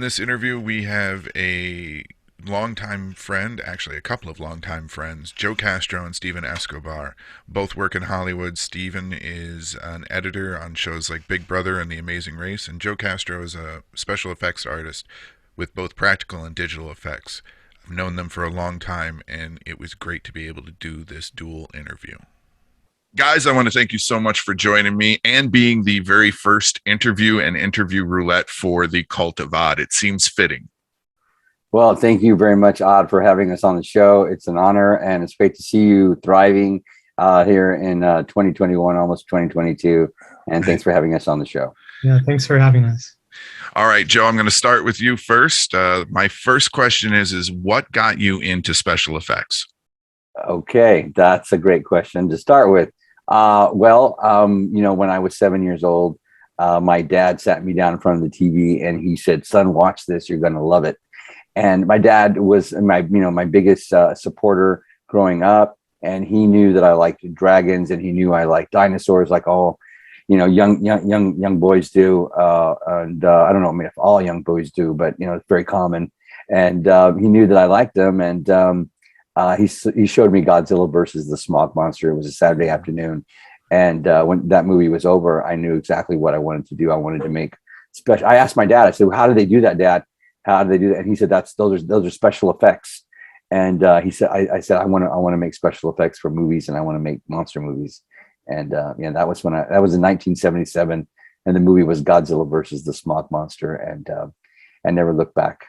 this interview, we have a longtime friend, actually a couple of longtime friends, Joe Castro and Stephen Escobar. Both work in Hollywood. Stephen is an editor on shows like Big Brother and The Amazing Race, and Joe Castro is a special effects artist with both practical and digital effects. I've known them for a long time, and it was great to be able to do this dual interview. Guys, I want to thank you so much for joining me and being the very first interview and interview roulette for the Cult of Odd. It seems fitting. Well, thank you very much, Odd, for having us on the show. It's an honor, and it's great to see you thriving here in 2021, almost 2022. And thanks for having us on the show. Yeah, thanks for having us. All right, Joe, I'm going to start with you first. My first question is what got you into special effects? Okay, that's a great question to start with. When I was 7 years old, my dad sat me down in front of the TV and he said, "Son, watch this. You're going to love it." And my dad was my biggest supporter growing up, and he knew that I liked dragons, and he knew I liked dinosaurs, like all young boys do. I don't know if all young boys do, but it's very common. And he knew that I liked them, and he showed me Godzilla versus the Smog Monster. It was a Saturday afternoon, and when that movie was over, I knew exactly what I wanted to do. I wanted to make special. I asked my dad. I said, "How do they do that, Dad? How do they do that?" And he said, those are special effects." And he said, I said, I want to make special effects for movies, and I want to make monster movies. And that was that was in 1977, and the movie was Godzilla versus the Smog Monster, and I never looked back.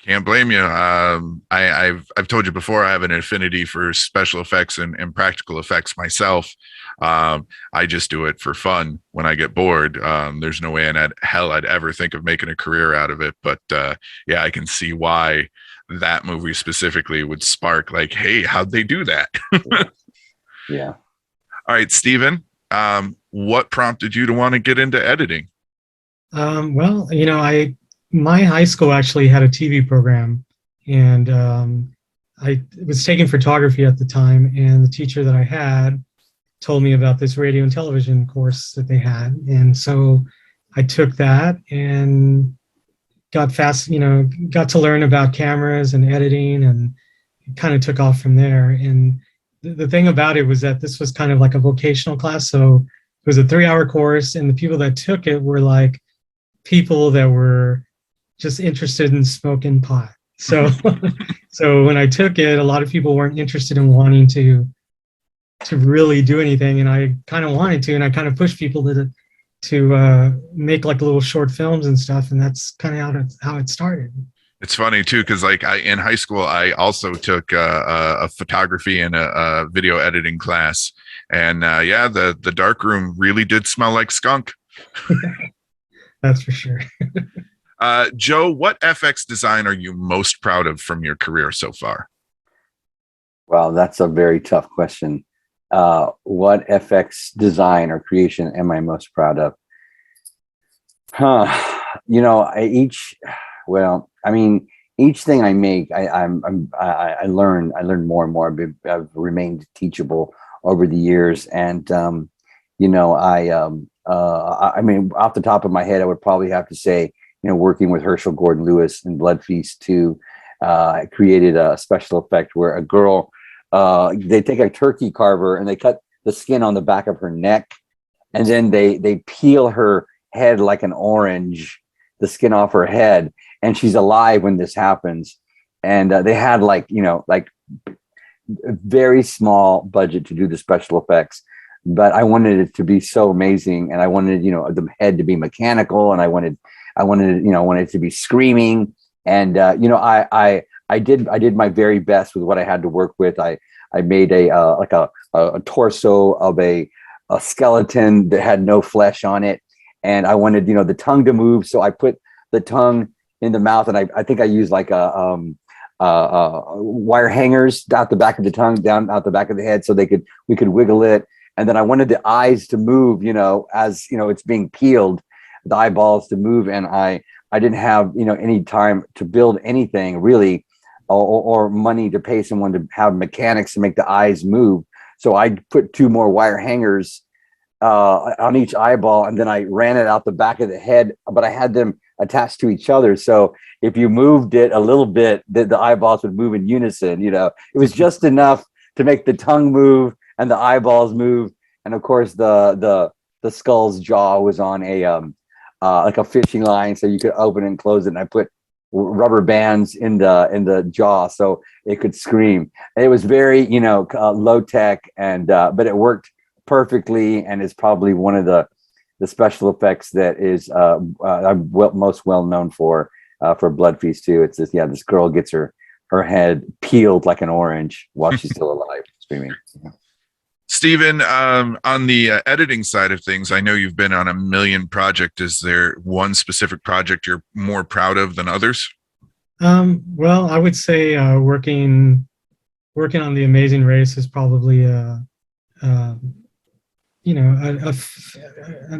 Can't blame you. I've told you before, I have an affinity for special effects and practical effects myself. I just do it for fun when I get bored. There's no way in hell I'd ever think of making a career out of it. But I can see why that movie specifically would spark like, hey, how'd they do that? Yeah. All right, Stephen, what prompted you to want to get into editing? My high school actually had a TV program, and I was taking photography at the time, and the teacher that I had told me about this radio and television course that they had. And so I took that and got to learn about cameras and editing, and it kind of took off from there. And the thing about it was that this was kind of like a vocational class. So it was a 3-hour course, and the people that took it were like people that were just interested in smoking pot. So, so when I took it, a lot of people weren't interested in wanting to really do anything, and I kind of wanted to, and I kind of pushed people to make like little short films and stuff, and that's kind of how it started. It's funny too, because in high school, I also took a photography and a video editing class, and the dark room really did smell like skunk. That's for sure. Joe, what FX design are you most proud of from your career so far? Well, that's a very tough question. What FX design or creation am I most proud of? Each thing I make, I learn more and more. I've remained teachable over the years, and off the top of my head, I would probably have to say, working with Herschel Gordon Lewis in Blood Feast 2, I created a special effect where a girl, they take a turkey carver and they cut the skin on the back of her neck, and then they peel her head like an orange, the skin off her head, and she's alive when this happens. And they had like a very small budget to do the special effects, but I wanted it to be so amazing, and I wanted the head to be mechanical, and I wanted it to be screaming, and I did my very best with what I had to work with. I made a torso of a skeleton that had no flesh on it, and I wanted the tongue to move, so I put the tongue in the mouth, and I think I used like wire hangers out the back of the tongue, down out the back of the head, so we could wiggle it. And then I wanted the eyes to move, as it's being peeled, the eyeballs to move. And I didn't have any time to build anything really, or money to pay someone to have mechanics to make the eyes move. So I put 2 more wire hangers on each eyeball, and then I ran it out the back of the head. But I had them attached to each other. So if you moved it a little bit, the eyeballs would move in unison. It was just enough to make the tongue move and the eyeballs move. And of course, the skull's jaw was on a like a fishing line, so you could open and close it. And I put rubber bands in the jaw so it could scream. It was very low tech, and but it worked perfectly, and is probably one of the special effects that is I'm most well known for Blood Feast 2. It's this girl gets her head peeled like an orange while she's still alive, screaming. Stephen, on the editing side of things, I know you've been on a million projects. Is there one specific project you're more proud of than others? Well, I would say working on The Amazing Race is probably a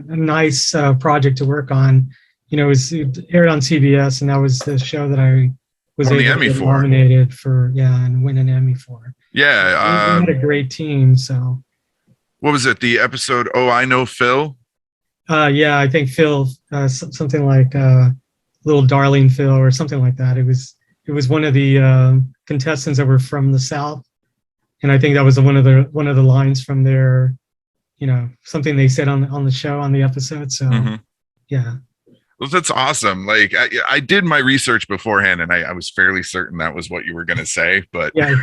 nice project to work on. It aired on CBS, and that was the show that I was able to get nominated for, and win an Emmy for. Yeah, we had a great team. So, what was it? The episode? Oh, I Know Phil. I think Phil, something like Little Darling Phil, or something like that. It was one of the contestants that were from the South, and I think that was one of the lines from their, something they said on the show, on the episode. So, yeah. Well, that's awesome. Like I did my research beforehand, and I was fairly certain that was what you were going to say, but yeah.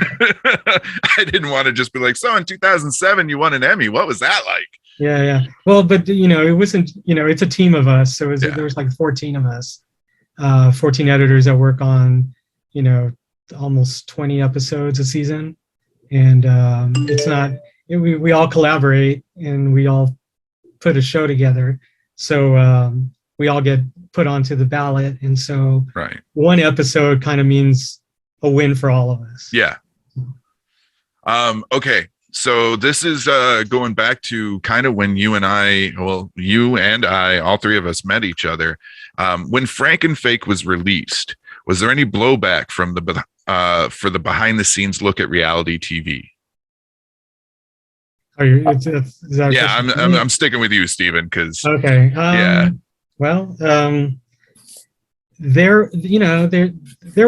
I didn't want to just be like, so in 2007, you won an Emmy. What was that like? Yeah. Well, but it wasn't, it's a team of us. So there was like 14 of us, 14 editors that work on, almost 20 episodes a season. And it's not, we all collaborate and we all put a show together. So we all get put onto the ballot. And so one episode kind of means a win for all of us. Yeah. Okay. So this is going back to kind of when you and I, all three of us met each other. When Frankenfake was released, was there any blowback from for the behind the scenes look at reality TV? I'm sticking with you, Stephen, because okay. Well, there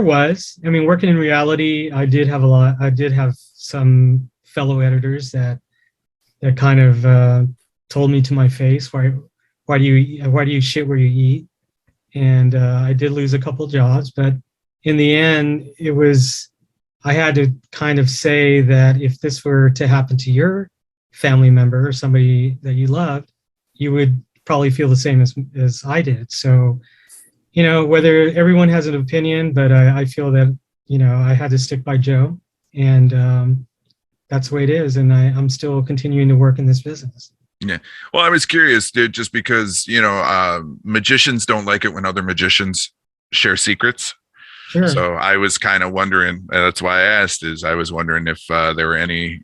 was. I mean, working in reality, I did have some fellow editors that kind of told me to my face, why do you shit where you eat? And I did lose a couple jobs, but in the end, I had to kind of say that if this were to happen to your family member or somebody that you loved, you would probably feel the same as I did. So, whether everyone has an opinion, but I feel that, I had to stick by Joe, and that's the way it is. And I'm still continuing to work in this business. Yeah. Well, I was curious, dude, just because, magicians don't like it when other magicians share secrets. Sure. So I was kind of wondering, that's why I asked, I was wondering if there were any,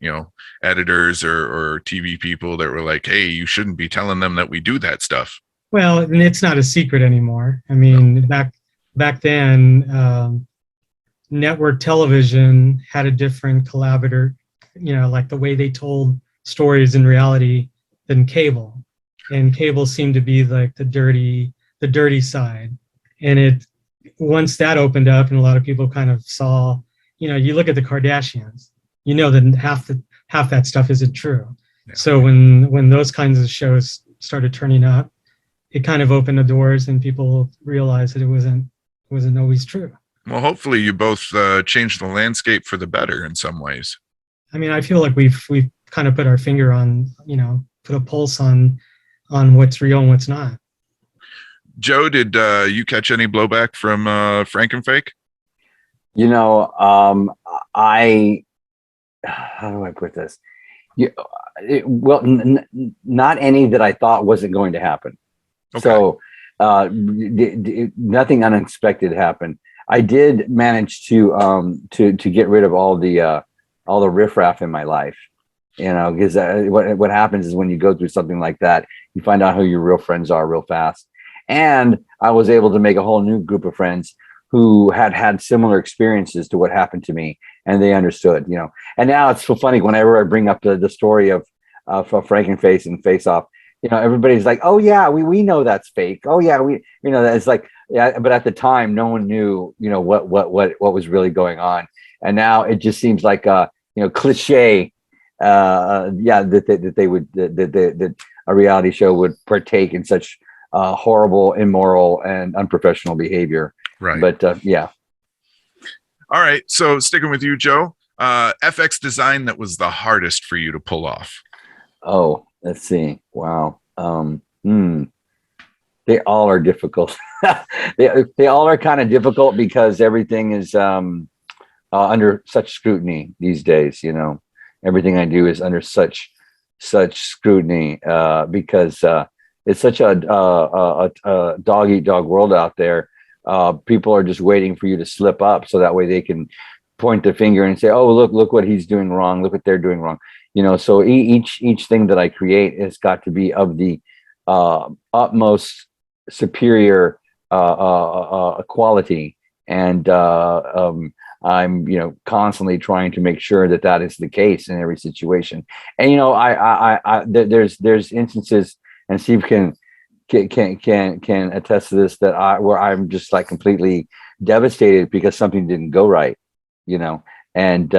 editors or TV people that were like, hey, you shouldn't be telling them that we do that stuff. Well, and it's not a secret anymore. I mean, back then, network television had a different collaborator, like the way they told stories in reality than cable. And cable seemed to be like the dirty side. And once that opened up and a lot of people kind of saw, you look at the Kardashians, that half that stuff isn't true. Yeah. So when those kinds of shows started turning up, it kind of opened the doors and people realized that it wasn't always true. Well, hopefully you both changed the landscape for the better in some ways. I mean, I feel like we've kind of put our finger on, put a pulse on what's real and what's not. Joe, did you catch any blowback from Frankenfake? How do I put this? Not any that I thought wasn't going to happen. Okay. So nothing unexpected happened. I did manage to get rid of all the riffraff in my life, because what happens is when you go through something like that, you find out who your real friends are real fast. And I was able to make a whole new group of friends who had similar experiences to what happened to me, and they understood, And now it's so funny whenever I bring up the story of Frankenface and Face Off, everybody's like, oh yeah, we know that's fake. Oh yeah, it's like, yeah, but at the time, no one knew, what was really going on, and now it just seems like cliche, yeah, that they would that a reality show would partake in such horrible, immoral, and unprofessional behavior. Right. But yeah. All right. So sticking with you, Joe, FX design that was the hardest for you to pull off. Oh, let's see. Wow. They all are difficult. they all are kind of difficult because everything is under such scrutiny these days. Everything I do is under such scrutiny because it's such a dog eat dog world out there. People are just waiting for you to slip up so that way they can point the finger and say, oh, look what he's doing wrong. Look what they're doing wrong. So each thing that I create has got to be of the utmost superior quality. And I'm, constantly trying to make sure that that is the case in every situation. And, there's instances, and Steve can attest to this, where I'm just like completely devastated because something didn't go right, and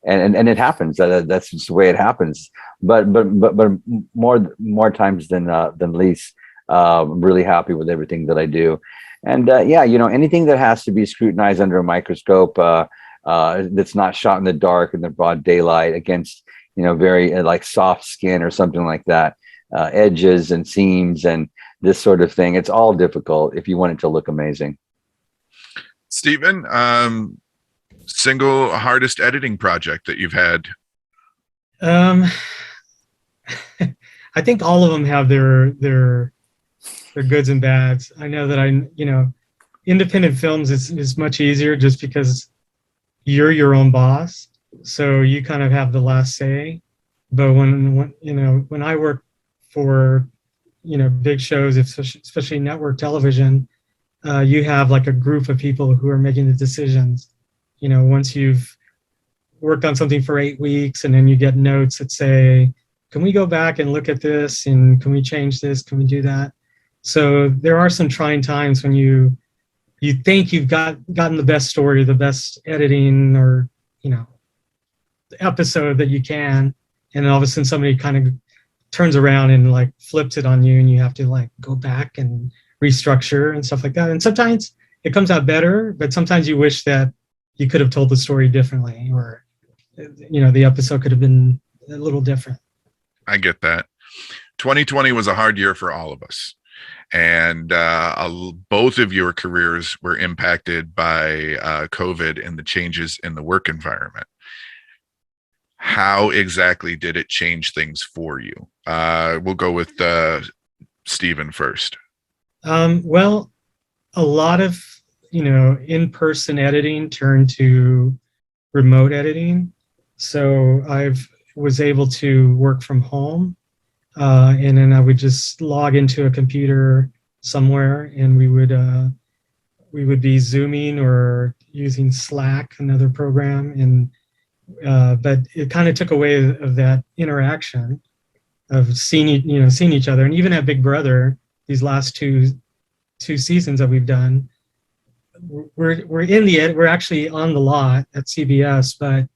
it happens. That's just the way it happens. But more times than least, I'm really happy with everything that I do. And anything that has to be scrutinized under a microscope, that's not shot in the dark in the broad daylight against, very like soft skin or something like that, edges and seams and this sort of thing. It's all difficult if you want it to look amazing. Stephen, single hardest editing project that you've had? I think all of them have their goods and bads. I know that independent films is much easier just because you're your own boss, so you kind of have the last say. But when I work for big shows, especially network television, you have like a group of people who are making the decisions. Once you've worked on something for 8 weeks and then you get notes that say, can we go back and look at this, and can we change this, can we do that? So there are some trying times when you think you've gotten the best story, the best editing, or the episode that you can, and then all of a sudden somebody kind of turns around and like flips it on you, and you have to like go back and restructure and stuff like that. And sometimes it comes out better, but sometimes you wish that you could have told the story differently, or the episode could have been a little different. I get that. 2020 was a hard year for all of us, and both of your careers were impacted by COVID and the changes in the work environment. How exactly did it change things for you? We'll go with Stephen first. Well, a lot of in-person editing turned to remote editing, so I was able to work from home, and then I would just log into a computer somewhere, and we would be Zooming or using Slack, another program, and but it kind of took away of that interaction of seeing each other. And even at Big Brother, these last two seasons that we've done, we're actually on the lot at CBS, but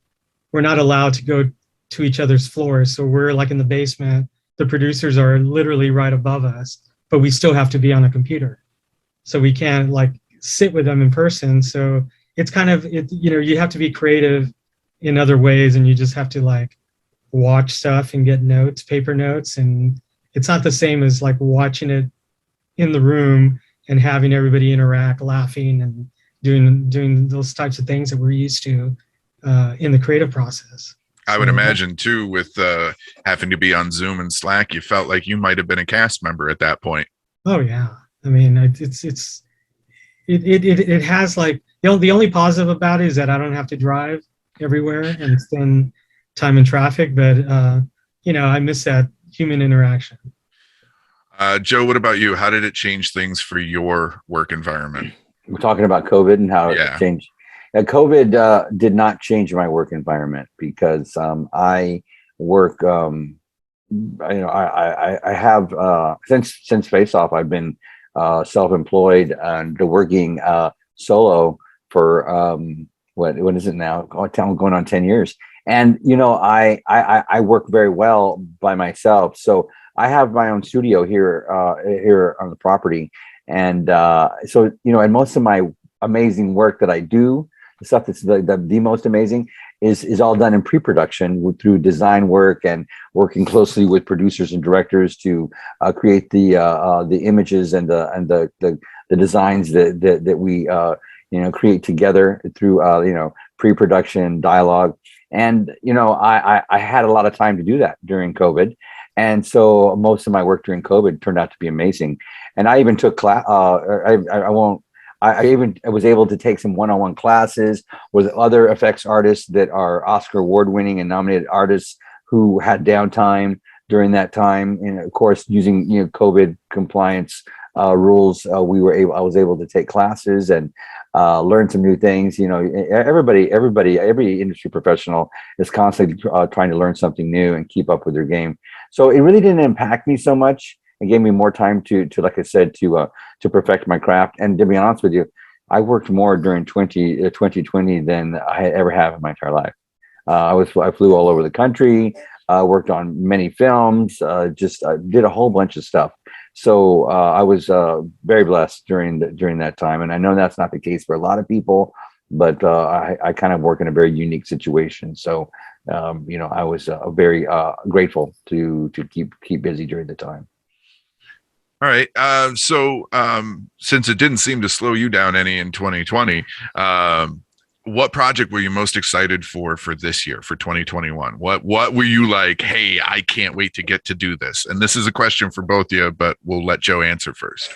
we're not allowed to go to each other's floors. So we're like in the basement. The producers are literally right above us, but we still have to be on a computer. So we can't like sit with them in person. So it's kind of, you have to be creative in other ways, and you just have to like watch stuff and get notes, paper notes. And it's not the same as like watching it in the room and having everybody interact, laughing, and doing those types of things that we're used to in the creative process. I would imagine too, with having to be on Zoom and Slack, you felt like you might have been a cast member at that point. Oh yeah, I mean, it has like the only positive about it is that I don't have to drive everywhere and spend time in traffic, but I miss that human interaction. Joe, what about you? How did it change things for your work environment? We're talking about COVID and how it changed. COVID did not change my work environment because I work I have since Face Off, I've been self-employed and working solo for what is it now? Going on 10 years. And I work very well by myself. So I have my own studio here on the property, and and most of my amazing work that I do, the stuff that's the most amazing, is all done in pre-production through design work and working closely with producers and directors to create the images and the designs that we create together through pre-production dialogue. And I had a lot of time to do that during COVID, and so most of my work during COVID turned out to be amazing. And I even took class. I was able to take some one-on-one classes with other effects artists that are Oscar award-winning and nominated artists who had downtime during that time. And of course, using COVID compliance rules, I was able to take classes and learn some new things. Every industry professional is constantly trying to learn something new and keep up with their game. So it really didn't impact me so much. It gave me more time to like I said, to perfect my craft. And to be honest with you, I worked more during 2020 than I had ever have in my entire life. I flew all over the country, worked on many films, did a whole bunch of stuff. So I was very blessed during that time. And I know that's not the case for a lot of people, but I kind of work in a very unique situation. So I was very grateful to keep busy during the time. All right. So since it didn't seem to slow you down any in 2020, what project were you most excited for this year, for 2021? What were you like, hey, I can't wait to get to do this? And this is a question for both of you, but we'll let Joe answer first.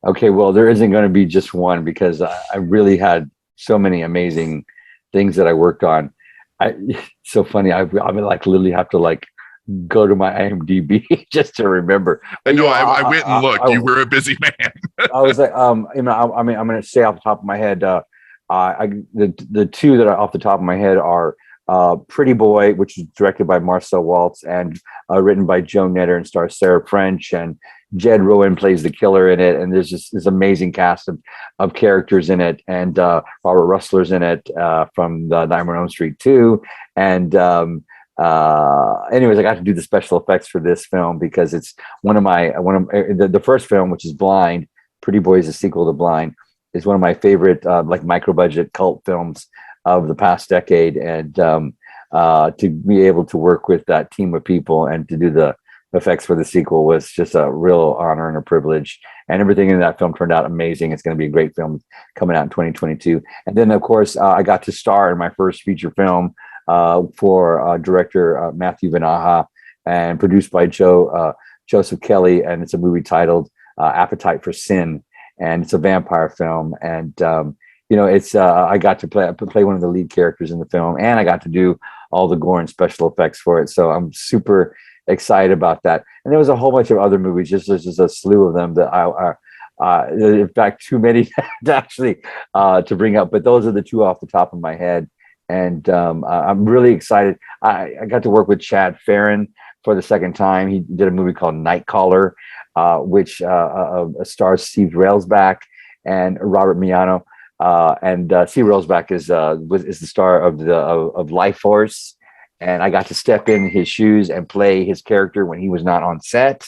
Okay, well, there isn't going to be just one, because I really had so many amazing things that I worked on. It's so funny. I mean, like literally have to go to my IMDb just to remember. But I went and looked. You were a busy man. I was like, I'm going to say off the top of my head, the two that are off the top of my head are Pretty Boy, which is directed by Marcel Waltz and written by Joe Netter and stars Sarah French, and Jed Rowan plays the killer in it. And there's just this amazing cast of characters in it, and Robert Russler's in it from the Nightmare on Elm Street 2. And anyways, I got to do the special effects for this film because it's the first film, which is Blind. Pretty Boy is a sequel to Blind. Is one of my favorite micro budget cult films of the past decade, and to be able to work with that team of people and to do the effects for the sequel was just a real honor and a privilege. And everything in that film turned out amazing. It's going to be a great film coming out in 2022. And then, of course, I got to star in my first feature film for director Matthew Vanaha, and produced by Joseph Kelly, and it's a movie titled Appetite for Sin, and it's a vampire film. And it's I got to play one of the lead characters in the film, and I got to do all the gore and special effects for it. So I'm super excited about that. And there was a whole bunch of other movies, just a slew of them that in fact, too many to actually to bring up, but those are the two off the top of my head. And I'm really excited. I got to work with Chad Farron for the second time. He did a movie called Nightcaller, which stars Steve Railsback and Robert Miano. And Steve Railsback is the star of Life Force. And I got to step in his shoes and play his character when he was not on set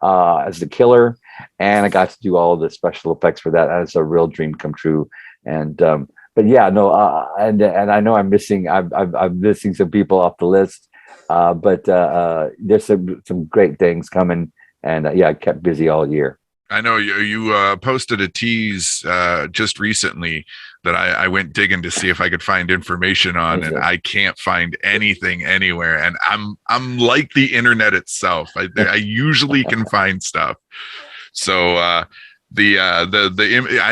as the killer. And I got to do all of the special effects for that. That's a real dream come true. And but yeah, no, and I know I'm missing some people off the list, but there's some great things coming, and I kept busy all year. I know you posted a tease just recently that I went digging to see if I could find information on, and I can't find anything anywhere. And I'm like the internet itself. I usually can find stuff. So I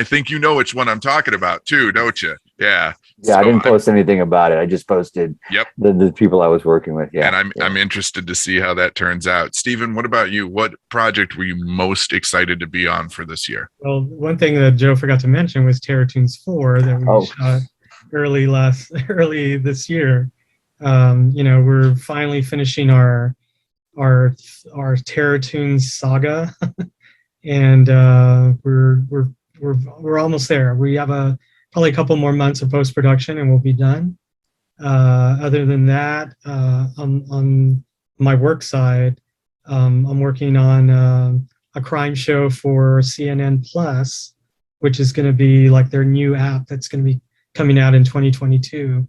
think you know which one I'm talking about too, don't you? Yeah. Yeah, so I didn't post anything about it. I just posted the people I was working with. Yeah. And I'm interested to see how that turns out. Stephen, what about you? What project were you most excited to be on for this year? Well, one thing that Joe forgot to mention was TOONS 4 that we shot early this year. We're finally finishing our our Terror Toons saga, and we're almost there. We have probably a couple more months of post production, and we'll be done. Other than that, on my work side, I'm working on a crime show for CNN Plus, which is going to be like their new app that's going to be coming out in 2022.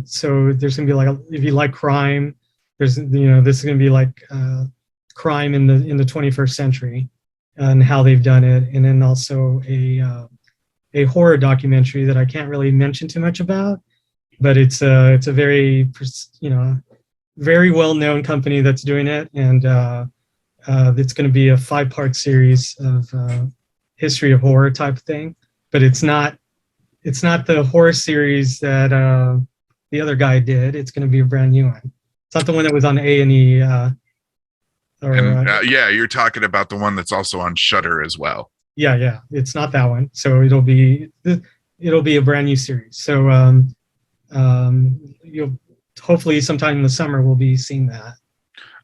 So there's going to be like, if you like crime, this is going to be like crime in the 21st century and how they've done it, and then also a horror documentary that I can't really mention too much about, but it's a very very well-known company that's doing it, and it's going to be a 5-part series of history of horror type thing. But it's not the horror series that the other guy did. It's going to be a brand new one. It's not the one that was on A&E. Yeah, you're talking about the one that's also on Shudder as well. Yeah, it's not that one. So it'll be a brand new series. So you'll hopefully sometime in the summer we'll be seeing that.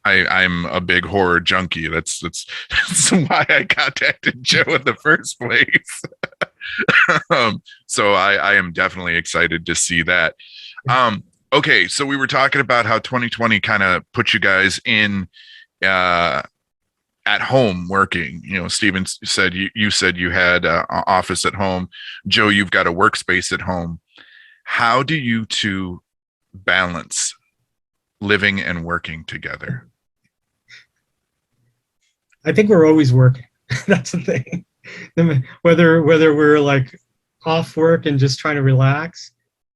I'm a big horror junkie. That's why I contacted Joe in the first place. So I am definitely excited to see that. Okay, so we were talking about how 2020 kind of put you guys in at home working. Steven said you said you had an office at home. Joe, you've got a workspace at home. How do you two balance living and working together? I think we're always working. That's the thing. Whether we're like off work and just trying to relax,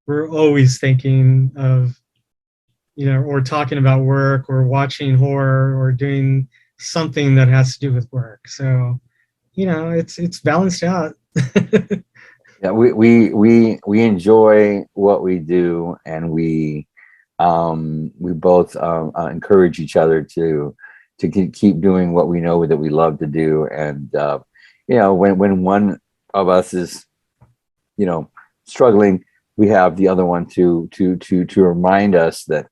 we're always thinking of, or talking about work or watching horror or doing something that has to do with work. So, it's balanced out. Yeah, we enjoy what we do, and we both encourage each other to keep doing what we know that we love to do. And when one of us is struggling, we have the other one to remind us that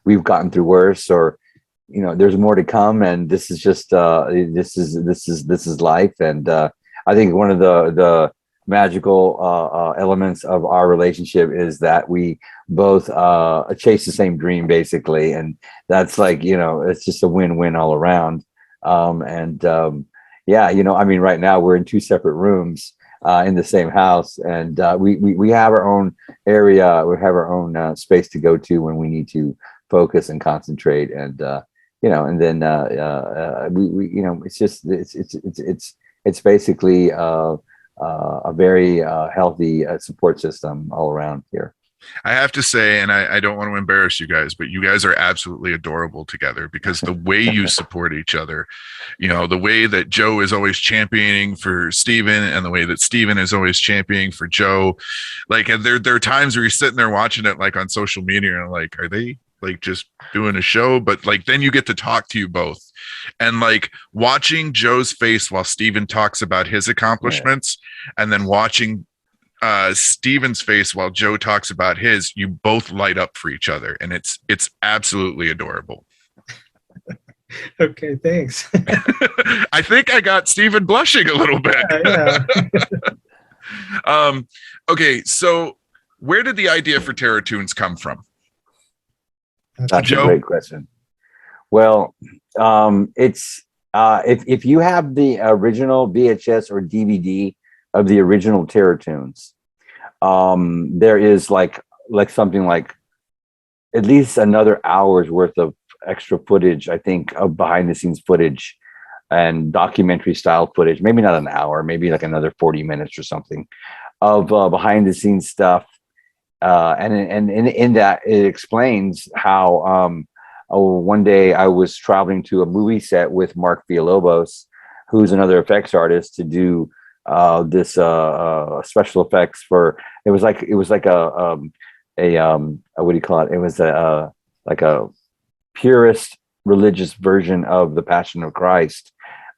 we've gotten through worse, or there's more to come, and this is just this is life. And I think one of the magical elements of our relationship is that we both chase the same dream, basically, and that's like it's just a win-win all around. Right now we're in 2 separate rooms in the same house, and we have our own area, we have our own space to go to when we need to focus and concentrate, and and then it's basically a very healthy support system all around here. I have to say, and I don't want to embarrass you guys, but you guys are absolutely adorable together, because the way you support each other, the way that Joe is always championing for Steven, and the way that Steven is always championing for Joe. Like, and there are times where you're sitting there watching it, like on social media, and like, are they like just doing a show? But like, then you get to talk to you both, and like watching Joe's face while Steven talks about his accomplishments, and then watching Steven's face while Joe talks about his, you both light up for each other, and it's absolutely adorable. Okay, thanks. I think I got Steven blushing a little bit. Yeah. Okay, so where did the idea for Terror Toons come from? That's a great question. Well, it's if you have the original VHS or DVD of the original Terror Toons, there is like something like at least another hour's worth of extra footage, I think, of behind the scenes footage and documentary style footage. Maybe not an hour, maybe like another 40 minutes or something of behind the scenes stuff. And in that, it explains how one day I was traveling to a movie set with Mark Villalobos, who's another effects artist, to do this special effects for. It was like a what do you call it? It was like a purist religious version of the Passion of Christ,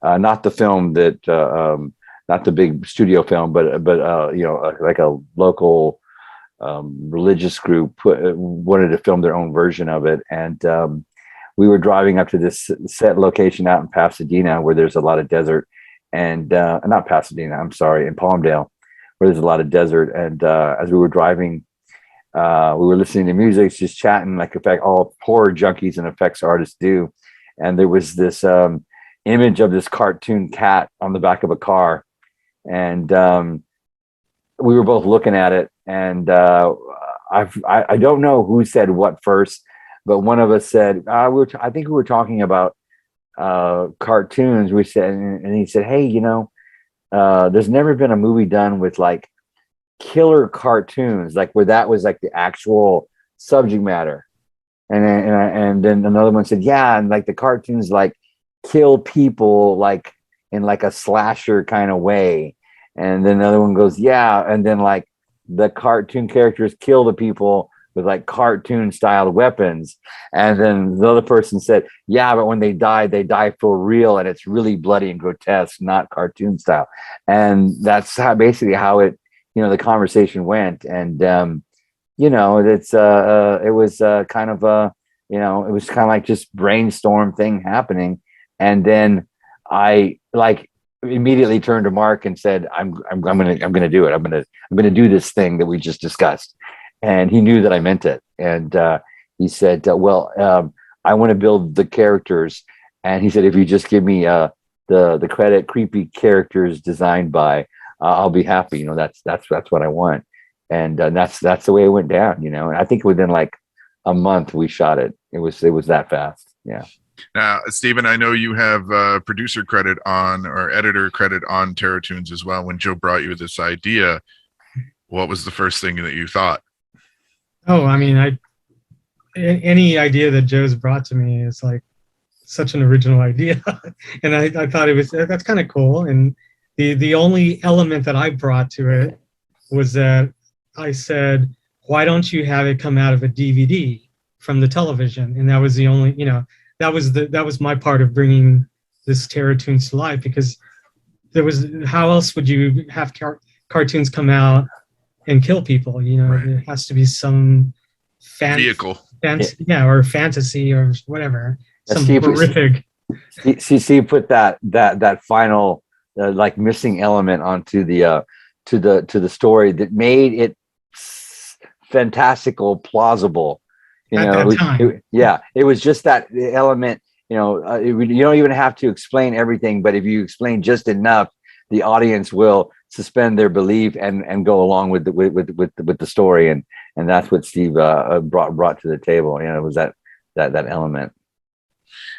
not the film that not the big studio film, but like a local religious group wanted to film their own version of it, and we were driving up to this set location out in Pasadena where there's a lot of desert, and not Pasadena, I'm sorry, in Palmdale, where there's a lot of desert. And as we were driving, we were listening to music, just chatting like all horror junkies and effects artists do. And there was this image of this cartoon cat on the back of a car, and we were both looking at it. And I don't know who said what first, but one of us said, I think we were talking about cartoons. We said, and he said, hey, there's never been a movie done with like killer cartoons, like where that was like the actual subject matter. And then another one said, yeah, and like the cartoons like kill people like in like a slasher kind of way. And then another one goes, yeah, and then like the cartoon characters kill the people with like cartoon style weapons. And then the other person said, yeah, but when they die for real, and it's really bloody and grotesque, not cartoon style. And that's basically how it, the conversation went. And it was kind of it was kind of like just brainstorm thing happening. And then I like immediately turned to Mark and said, I'm gonna do it. I'm gonna do this thing that we just discussed. And he knew that I meant it. And he said, well, I want to build the characters. And he said, if you just give me the credit, creepy characters designed by, I'll be happy. That's what I want. And that's the way it went down. And I think within like a month we shot it. It was that fast. Yeah. Now, Stephen, I know you have producer credit or editor credit on TOONS as well. When Joe brought you this idea, what was the first thing that you thought? Oh, I mean, any idea that Joe's brought to me is like such an original idea. And I thought that's kind of cool. And the only element that I brought to it was that I said, why don't you have it come out of a DVD from the television? And that was the only, that was my part of bringing this TOONS to life, because how else would you have cartoons come out and kill people? Right. There has to be some vehicle, or fantasy or whatever, some Steve, horrific. See, put that final like missing element onto the to the story that made it fantastical, plausible. It was just that element. You don't even have to explain everything, but if you explain just enough, the audience will suspend their belief and go along with the story. And that's what Steve brought to the table. It was that element.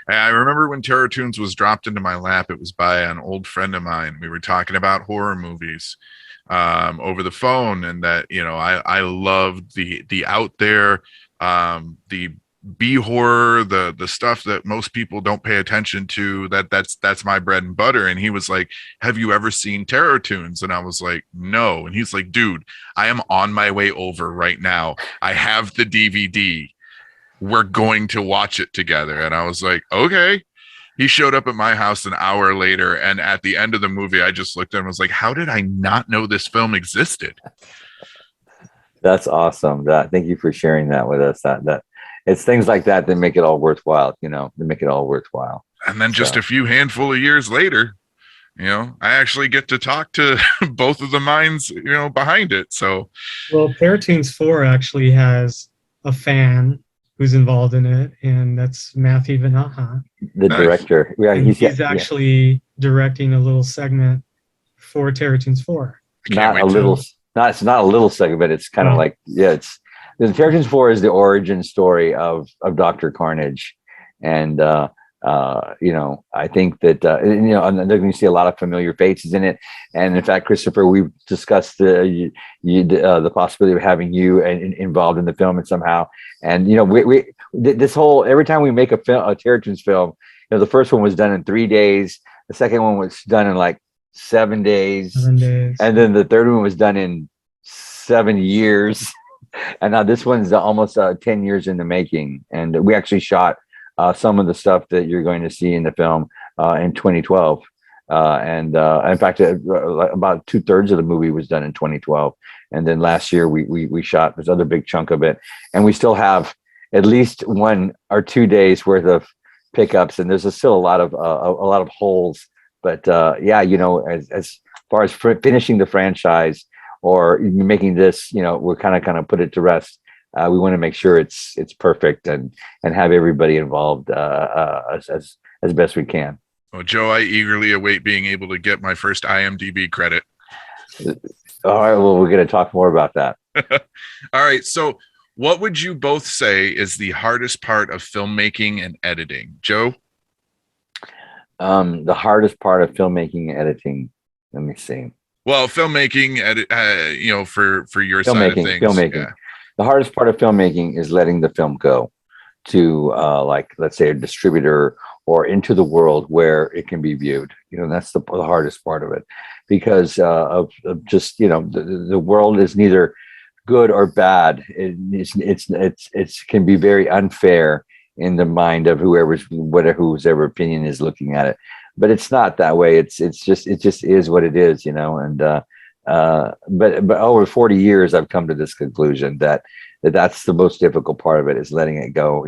I remember when TOONS was dropped into my lap, it was by an old friend of mine. We were talking about horror movies over the phone, and that I loved the out there, the B horror, the stuff that most people don't pay attention to. That's my bread and butter. And he was like, "Have you ever seen TOONS?" And I was like, "No." And he's like, "Dude, I am on my way over right now. I have the DVD. We're going to watch it together." And I was like, "Okay." He showed up at my house an hour later, and at the end of the movie, I just looked at him and was like, how did I not know this film existed? That's awesome. Thank you for sharing that with us. That it's things like that make it all worthwhile, they make it all worthwhile. And then just a few handful of years later, I actually get to talk to both of the minds, behind it. So, well, TOONS 4 actually has a fan who's involved in it, and that's Matthew Vanaha, the director. Yeah, he's actually directing a little segment for TOONS 4. It's not a little segment, but it's kind of like, it's the TOONS 4 is the origin story of Dr. Carnage. And I think that and you see a lot of familiar faces in it. And in fact, Christopher, we've discussed the possibility of having you involved in the film and somehow. And we this whole, every time we make a TOONS film, the first one was done in 3 days. The second one was done in like 7 days. 7 days. And then the third one was done in 7 years. And now this one's almost 10 years in the making. And we actually shot some of the stuff that you're going to see in the film in 2012. In fact, about 2/3 of the movie was done in 2012. And then last year we shot this other big chunk of it. And we still have, at least 1 or 2 days worth of pickups, and there's still a lot of holes. But yeah, as far as finishing the franchise or making this, we're kind of put it to rest. We want to make sure it's perfect and have everybody involved as best we can. Well, Joe, I eagerly await being able to get my first IMDb credit. All right, well, we're going to talk more about that. All right, so what would you both say is the hardest part of filmmaking and editing? Joe? The hardest part of filmmaking and editing, let me see. Well, filmmaking, for your side of things. Filmmaking. Yeah. The hardest part of filmmaking is letting the film go to, let's say, a distributor or into the world where it can be viewed. That's the hardest part of it, because of just, the world is neither good or bad. It can be very unfair in the mind of whose opinion is looking at it, but it's not that way. It just is what it is, and but over 40 years I've come to this conclusion that's the most difficult part of it, is letting it go.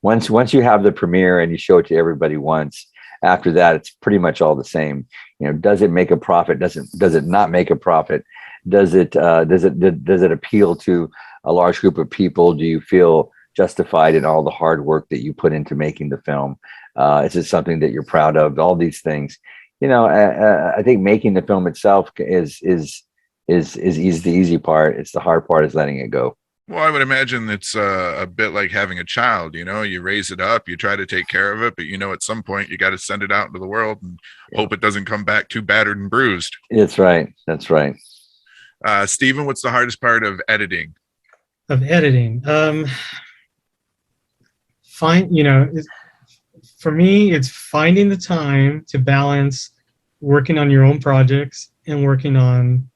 Once you have the premiere and you show it to everybody once, after that it's pretty much all the same. Does it make a profit? Does it not make a profit? Does it appeal to a large group of people? Do you feel justified in all the hard work that you put into making the film? Is it something that you're proud of? All these things. I think making the film itself is the easy part. It's the hard part is letting it go. Well, I would imagine it's a bit like having a child. You raise it up, you try to take care of it, but at some point you got to send it out into the world and hope it doesn't come back too battered and bruised. That's right. Stephen, what's the hardest part of editing? For me, it's finding the time to balance working on your own projects and working on,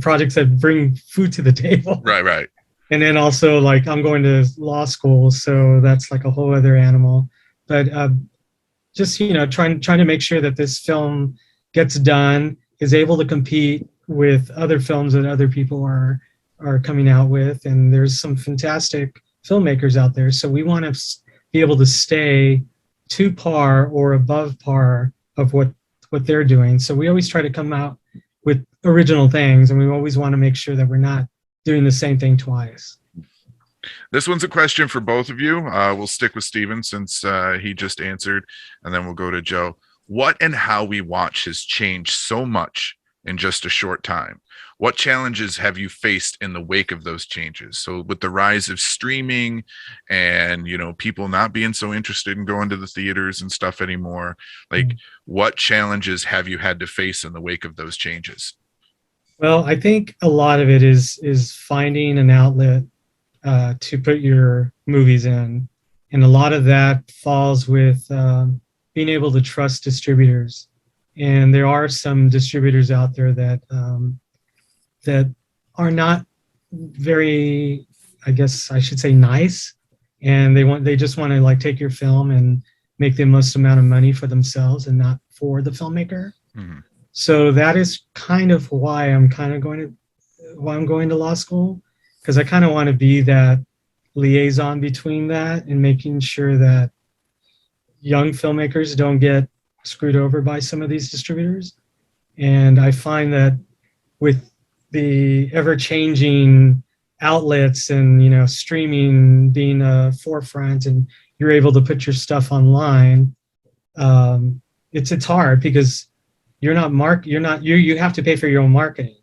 projects that bring food to the table. Right. And then also, I'm going to law school, so that's like a whole other animal. But just trying to make sure that this film gets done, is able to compete with other films that other people are coming out with, and there's some fantastic filmmakers out there. So we want to be able to stay to par or above par of what they're doing. So we always try to come out with original things, and we always want to make sure that we're not doing the same thing twice. This one's a question for both of you. We'll stick with Steven since he just answered, and then we'll go to Joe. What and how we watch has changed so much in just a short time. What challenges have you faced in the wake of those changes? So with the rise of streaming and, people not being so interested in going to the theaters and stuff anymore, what challenges have you had to face in the wake of those changes? Well, I think a lot of it is finding an outlet to put your movies in. And a lot of that falls with being able to trust distributors. And there are some distributors out there that are not very, I guess I should say, nice, and they just want to take your film and make the most amount of money for themselves and not for the filmmaker. Mm-hmm. So that is kind of why I'm going to law school, because I kind of want to be that liaison between that and making sure that young filmmakers don't get screwed over by some of these distributors. And I find that with the ever-changing outlets and streaming being a forefront, and you're able to put your stuff online, it's hard because you have to pay for your own marketing.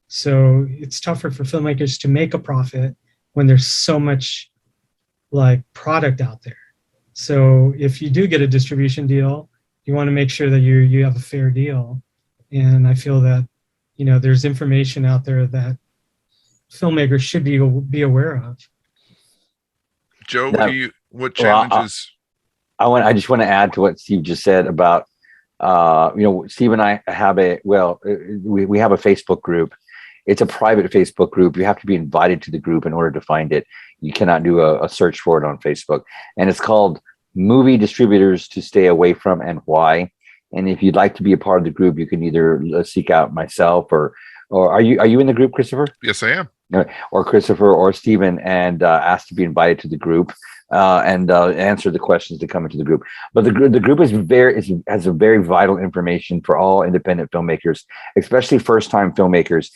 So it's tougher for filmmakers to make a profit when there's so much product out there. So if you do get a distribution deal, you want to make sure that you have a fair deal. And I feel that there's information out there that filmmakers should be aware of. Joe, what challenges? I just want to add to what Steve just said about Steve and I have we have a Facebook group. It's a private Facebook group. You have to be invited to the group in order to find it. You cannot do a search for it on Facebook. And it's called Movie Distributors to Stay Away From and Why. And if you'd like to be a part of the group, you can either seek out myself or are you in the group, Christopher? Yes, I am. or Christopher or Stephen, and ask to be invited to the group and answer the questions that come into the group. But the group has a very vital information for all independent filmmakers, especially first time filmmakers.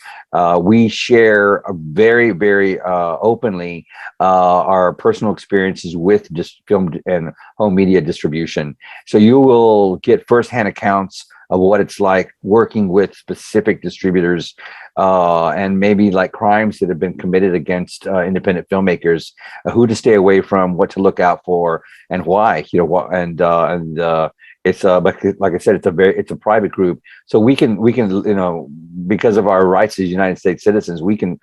We share very, very openly our personal experiences with just film and home media distribution. So you will get firsthand accounts of what it's like working with specific distributors, and maybe like crimes that have been committed against independent filmmakers, who to stay away from, what to look out for, and why. It's like I said, it's a private group, so we can because of our rights as United States citizens, we can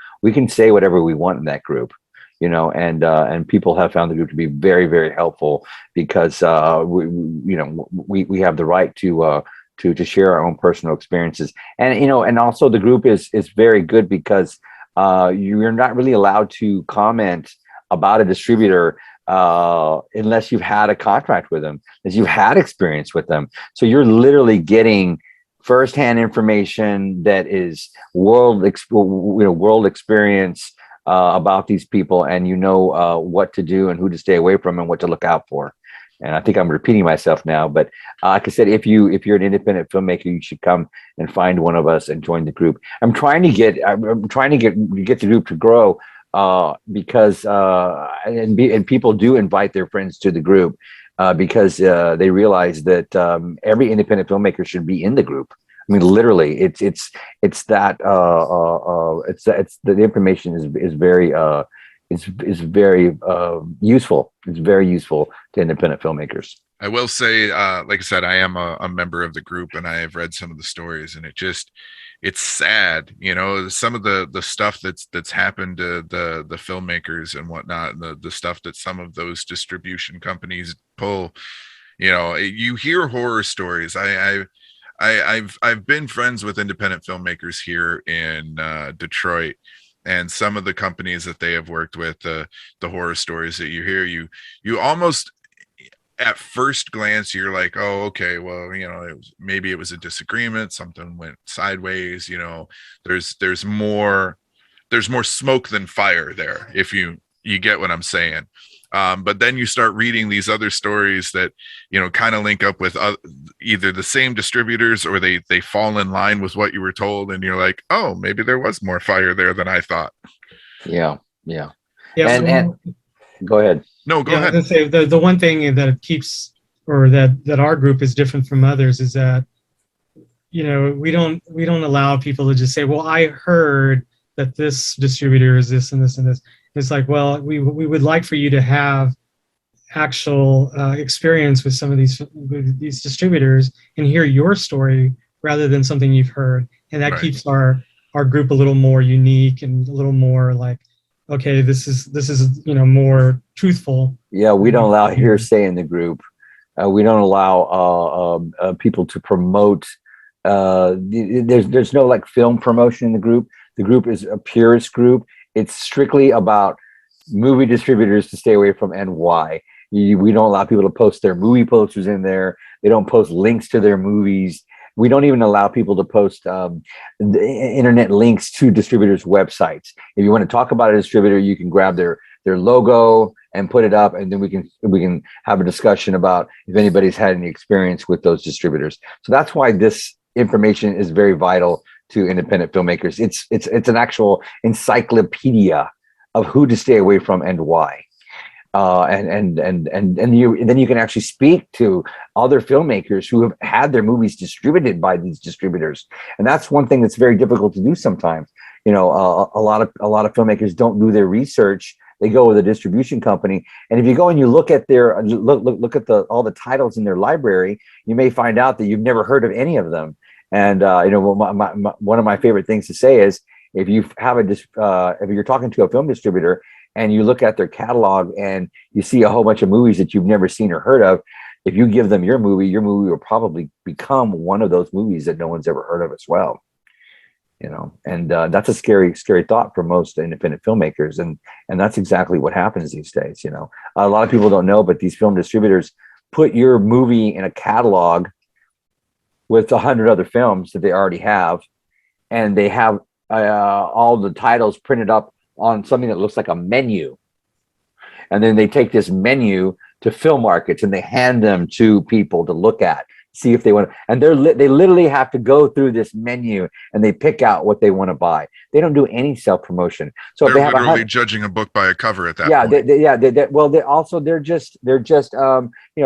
say whatever we want in that group. And people have found the group to be very, very helpful because we have the right to share our own personal experiences. And also the group is very good because you're not really allowed to comment about a distributor unless you've had a contract with them, unless you've had experience with them. So you're literally getting firsthand information that is world experience about these people, and what to do and who to stay away from and what to look out for. And I think I'm repeating myself now, but like I said, if you're an independent filmmaker, you should come and find one of us and join the group. I'm trying to get the group to grow because people do invite their friends to the group because they realize that every independent filmmaker should be in the group. I mean, literally, it's that the information is very. Is very useful. It's very useful to independent filmmakers. I will say, like I said, I am a member of the group, and I have read some of the stories, and it's sad, some of the stuff that's happened to the filmmakers and whatnot, and the stuff that some of those distribution companies pull. You hear horror stories. I've been friends with independent filmmakers here in Detroit. And some of the companies that they have worked with, the horror stories that you hear, you almost at first glance, you're like, oh, okay, well, maybe it was a disagreement, something went sideways. There's more smoke than fire there, if you get what I'm saying. But then you start reading these other stories that kind of link up with either the same distributors, or they fall in line with what you were told, and you're like, oh, maybe there was more fire there than I thought. Yeah. And go ahead. No, go ahead. I was gonna say, the one thing that keeps, or that our group is different from others, is that we don't allow people to just say, well, I heard that this distributor is this and this and this. It's like, well, we would like for you to have actual experience with some of these distributors and hear your story rather than something you've heard. And that keeps our group a little more unique and a little more like, okay, this is more truthful. Yeah, we don't allow hearsay in the group. We don't allow people to promote. There's no like film promotion in the group. The group is a purist group. It's strictly about movie distributors to stay away from and why. We don't allow people to post their movie posters in there. They don't post links to their movies. We don't even allow people to post the internet links to distributors' websites. If you want to talk about a distributor, you can grab their logo and put it up, and then we can have a discussion about if anybody's had any experience with those distributors. So that's why this information is very vital to independent filmmakers. It's an actual encyclopedia of who to stay away from and why. And then you can actually speak to other filmmakers who have had their movies distributed by these distributors. And that's one thing that's very difficult to do sometimes. A lot of filmmakers don't do their research. They go with a distribution company, and if you go and you look at their look at all the titles in their library, you may find out that you've never heard of any of them. And one of my favorite things to say is, if you have if you're talking to a film distributor and you look at their catalog and you see a whole bunch of movies that you've never seen or heard of, if you give them your movie will probably become one of those movies that no one's ever heard of as well. And that's a scary thought for most independent filmmakers, and that's exactly what happens these days. A lot of people don't know, but these film distributors put your movie in a catalog with 100 other films that they already have, and they have all the titles printed up on something that looks like a menu. And then they take this menu to film markets and they hand them to people to look at, see if they want to. And they literally have to go through this menu and they pick out what they want to buy. They don't do any self-promotion. So they're if they have literally judging a book by a cover at that point.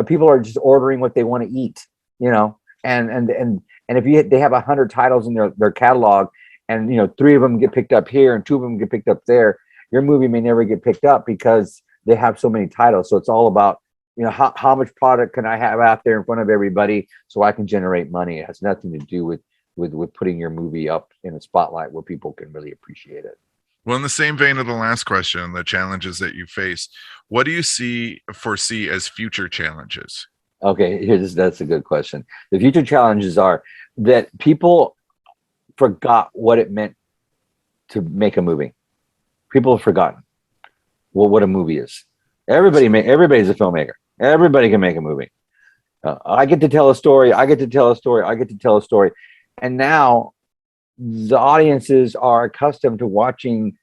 People are just ordering what they want to eat, and if they have 100 titles in their catalog, and 3 of them get picked up here and 2 of them get picked up there, your movie may never get picked up because they have so many titles. So it's all about, how much product can I have out there in front of everybody so I can generate money. It has nothing to do with putting your movie up in a spotlight where people can really appreciate it. Well, in the same vein of the last question, the challenges that you face, what do you foresee as future challenges? Okay, that's a good question. The future challenges are that people forgot what it meant to make a movie. People have forgotten what a movie is. Everybody's a filmmaker. Everybody can make a movie. I get to tell a story. And now the audiences are accustomed to watching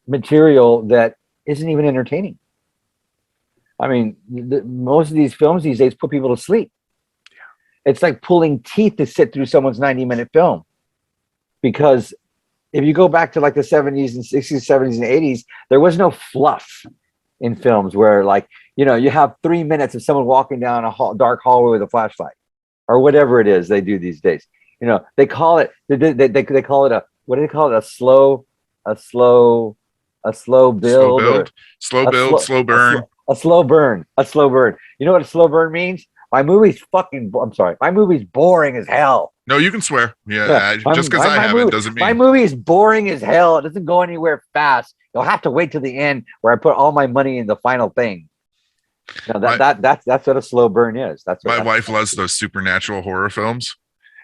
material that isn't even entertaining. I mean, most of these films these days put people to sleep. It's like pulling teeth to sit through someone's 90-minute film. Because if you go back to like the 70s and 60s, 70s, and 80s, there was no fluff in films where, like, you have 3 minutes of someone walking down a dark hallway with a flashlight or whatever it is they do these days. They call it, they call it what do they call it? A slow build, slow burn. A slow burn. You know what a slow burn means? My movie's boring as hell. No, you can swear. Yeah. Just because I have it doesn't mean. My movie is boring as hell. It doesn't go anywhere fast. You'll have to wait till the end where I put all my money in the final thing. That's what a slow burn is. My wife loves those supernatural horror films.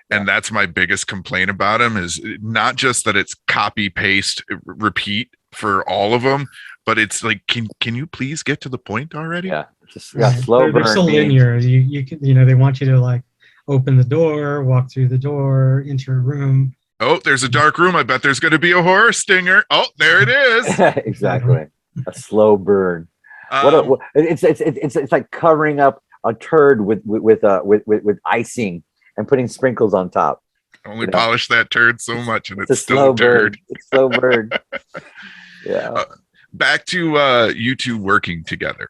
And that's my biggest complaint about them, is not just that it's copy, paste, repeat for all of them, but it's like, can you please get to the point already? Yeah. Slow burn. They're so linear. You can, they want you to like open the door, walk through the door, into a room. Oh, there's a dark room. I bet there's going to be a horror stinger. Oh, there it is. Exactly. A slow burn. It's like covering up a turd with icing and putting sprinkles on top. Only polish that turd so much, and it's still slow a turd. It's slow burn. Yeah. Back to you two working together.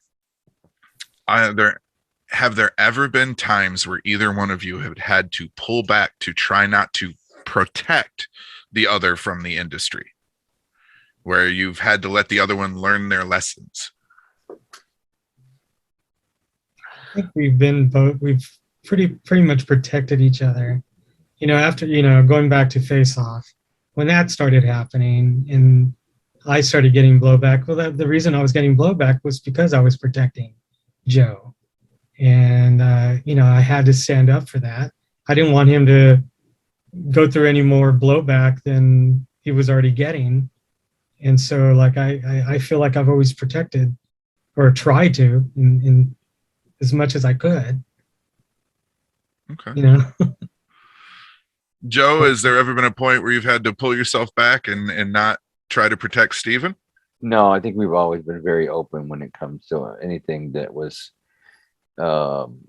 Have there ever been times where either one of you have had to pull back to try not to protect the other from the industry, where you've had to let the other one learn their lessons? I think we've been both. We've pretty much protected each other. After going back to Face Off, when that started happening and I started getting blowback. Well, the reason I was getting blowback was because I was protecting Joe, and I had to stand up for that. I didn't want him to go through any more blowback than he was already getting, and so like I feel like I've always protected or tried to in as much as I could. Okay. Joe, has there ever been a point where you've had to pull yourself back and not try to protect Stephen? No, I think we've always been very open when it comes to anything that was going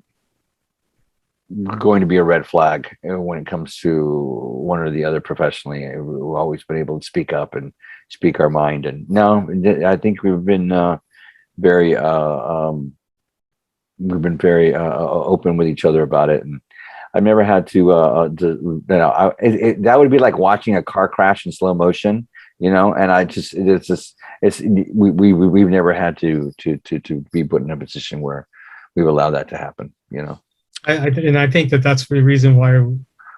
to be a red flag when it comes to one or the other professionally. We've always been able to speak up and speak our mind. And no, I think we've been very open with each other about it. And I've never had to that would be like watching a car crash in slow motion, and we've never had to be put in a position where we've allowed that to happen, I think that's the reason why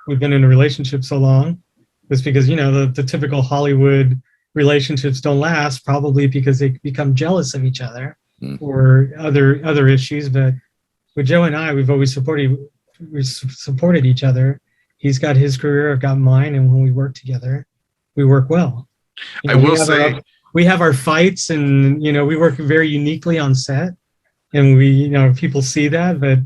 we've been in a relationship so long, is because, the typical Hollywood relationships don't last, probably because they become jealous of each other or other issues. But with Joe and I, we've always supported each other. He's got his career, I've got mine, and when we work together, we work well. I will say we have our fights, and we work very uniquely on set, and we people see that, but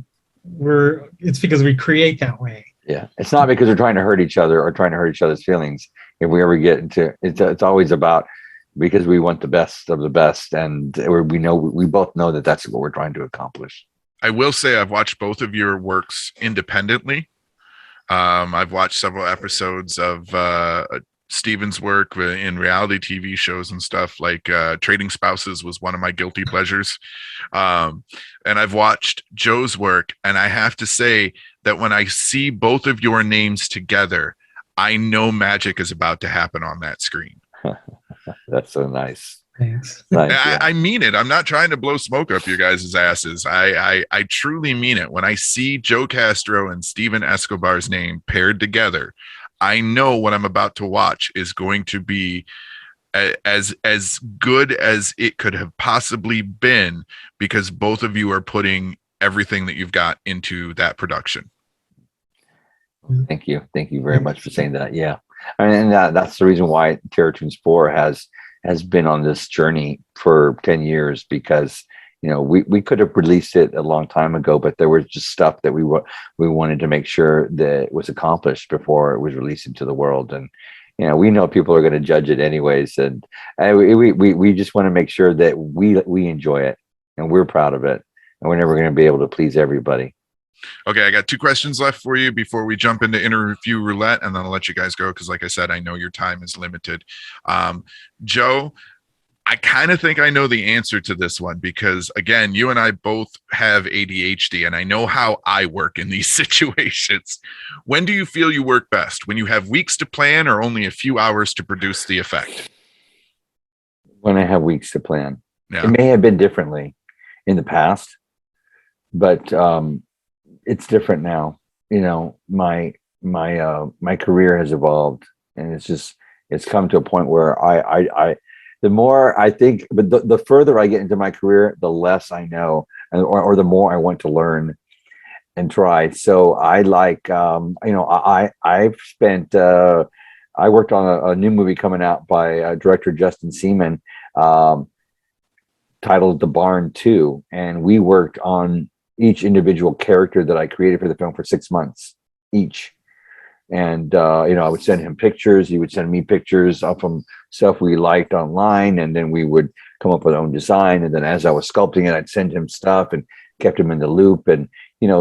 it's because we create that way. Yeah, it's not because we're trying to hurt each other or trying to hurt each other's feelings. If we ever get into it's always about because we want the best of the best, and we both know that that's what we're trying to accomplish. I will say I've watched both of your works independently. I've watched several episodes of Steven's work in reality TV shows and stuff, like Trading Spouses was one of my guilty pleasures. And I've watched Joe's work, and I have to say that when I see both of your names together, I know magic is about to happen on that screen. That's so nice. Thanks. Nice, yeah. I mean it. I'm not trying to blow smoke up your guys' asses. I truly mean it. When I see Joe Castro and Steven Escobar's name paired together, I know what I'm about to watch is going to be as good as it could have possibly been, because both of you are putting everything that you've got into that production. Thank you very much for saying that. Yeah, and that's the reason why TOONS 4 has been on this journey for 10 years, because we could have released it a long time ago, but there was just stuff that we wanted to make sure that was accomplished before it was released into the world. And we know people are going to judge it anyways, and we just want to make sure that we enjoy it and we're proud of it, and we're never going to be able to please everybody. Okay, I got 2 questions left for you before we jump into interview roulette, and then I'll let you guys go because, like I said, I know your time is limited. Joe, I kind of think I know the answer to this one because, again, you and I both have ADHD, and I know how I work in these situations. When do you feel you work best? When you have weeks to plan or only a few hours to produce the effect? When I have weeks to plan. Yeah. It may have been differently in the past, but it's different now. My career has evolved, and it's come to a point where the more I think, but the further I get into my career, the less I know, or the more I want to learn and try. So I like, I've spent, I worked on a new movie coming out by director Justin Seaman, titled The Barn 2. And we worked on each individual character that I created for the film for 6 months each. And, I would send him pictures. He would send me pictures from stuff we liked online. And then we would come up with our own design. And then as I was sculpting it, I'd send him stuff and kept him in the loop. And,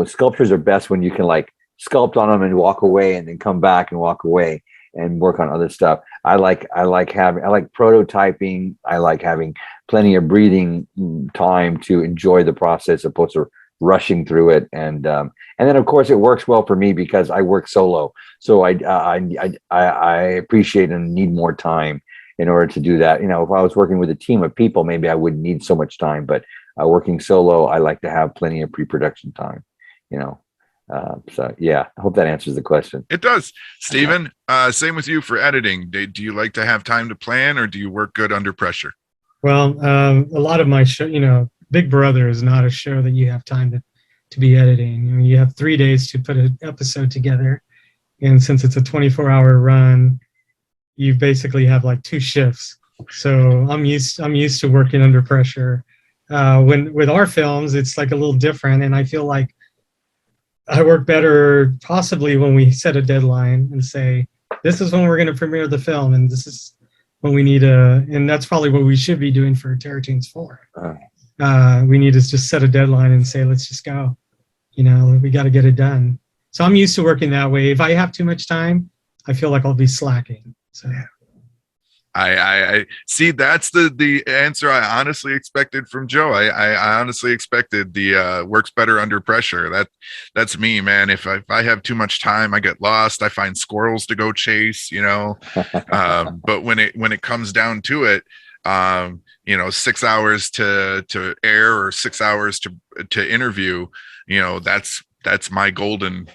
sculptures are best when you can sculpt on them and walk away and then come back and walk away and work on other stuff. I like prototyping. I like having plenty of breathing time to enjoy the process opposed to rushing through it. And then of course it works well for me because I work solo. So I appreciate and need more time in order to do that. If I was working with a team of people, maybe I wouldn't need so much time, but working solo, I like to have plenty of pre-production time, so yeah, I hope that answers the question. It does. Steven, same with you for editing. Do you like to have time to plan, or do you work good under pressure? Well, a lot of my show, Big Brother is not a show that you have time to be editing. You have 3 days to put an episode together. And since it's a 24-hour run, you basically have 2 shifts. So I'm used to working under pressure. With our films, it's a little different. And I feel like I work better possibly when we set a deadline and say, this is when we're going to premiere the film. And this is when we need and that's probably what we should be doing for TOONS 4. We need to just set a deadline and say, let's just go. We got to get it done. So I'm used to working that way. If I have too much time, I feel like I'll be slacking. So I see. That's the answer I honestly expected from Joe. I honestly expected the works better under pressure. That's me, man. If I have too much time, I get lost. I find squirrels to go chase, but when it comes down to it, 6 hours to air or 6 hours to interview, that's my golden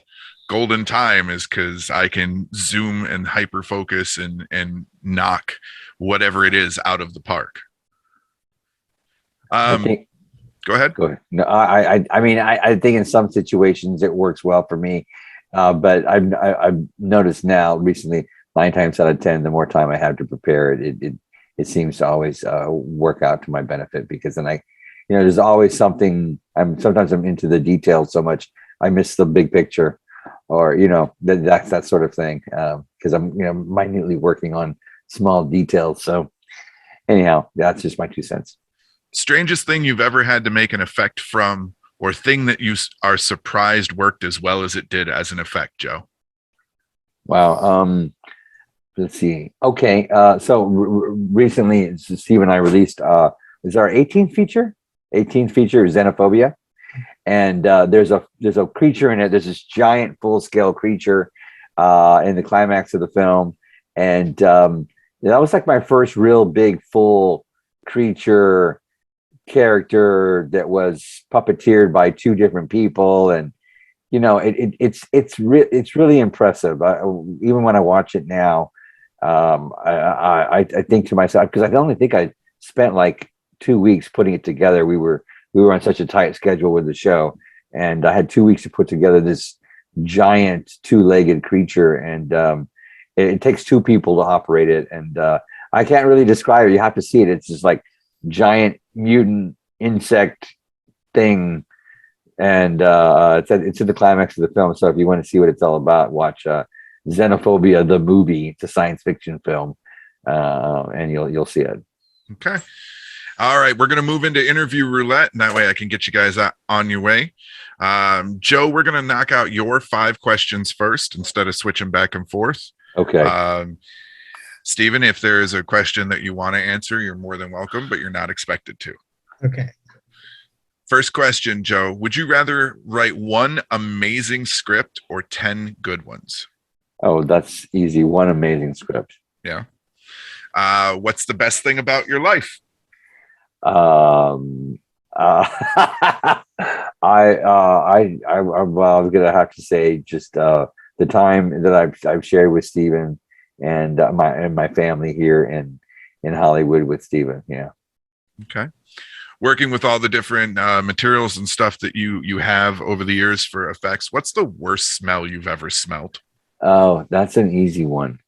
time, is because I can zoom and hyper focus and knock whatever it is out of the park. Go ahead. No, I think in some situations it works well for me, but I've noticed now recently 9 times out of 10, the more time I have to prepare it seems to always work out to my benefit, because then there's always something. Sometimes I'm into the details so much I miss the big picture, or that sort of thing, because I'm minutely working on small details. So anyhow, that's just my 2 cents. Strangest thing you've ever had to make an effect from, or thing that you are surprised worked as well as it did as an effect, Joe? Wow. Let's see. Okay. So recently, Steve and I released is our 18th feature. 18th feature is Xenophobia, and there's a creature in it. There's this giant full scale creature in the climax of the film, and that was like my first real big full creature character that was puppeteered by two different people, and it's really impressive. Even when I watch it now, I think to myself, because I only think I spent like 2 weeks putting it together. We were on such a tight schedule with the show, and I had 2 weeks to put together this giant two-legged creature, and it takes two people to operate it, and I can't really describe it. You have to see it. It's just like giant mutant insect thing, and it's in the climax of the film. So if you want to see what it's all about, watch Xenophobia the movie. It's a science fiction film, and you'll see it. Okay. All right, we're going to move into interview roulette, and that way I can get you guys on your way. Joe, we're going to knock out your 5 questions first instead of switching back and forth. Okay. Stephen, if there is a question that you want to answer, you're more than welcome, but you're not expected to. Okay. First question, Joe. Would you rather write one amazing script or 10 good ones? Oh, that's easy. One amazing script. Yeah. What's the best thing about your life? I was gonna have to say just the time that I've shared with Stephen and my family here in Hollywood with Stephen. Yeah. Okay. Working with all the different materials and stuff that you have over the years for effects, what's the worst smell you've ever smelled? Oh, that's an easy one.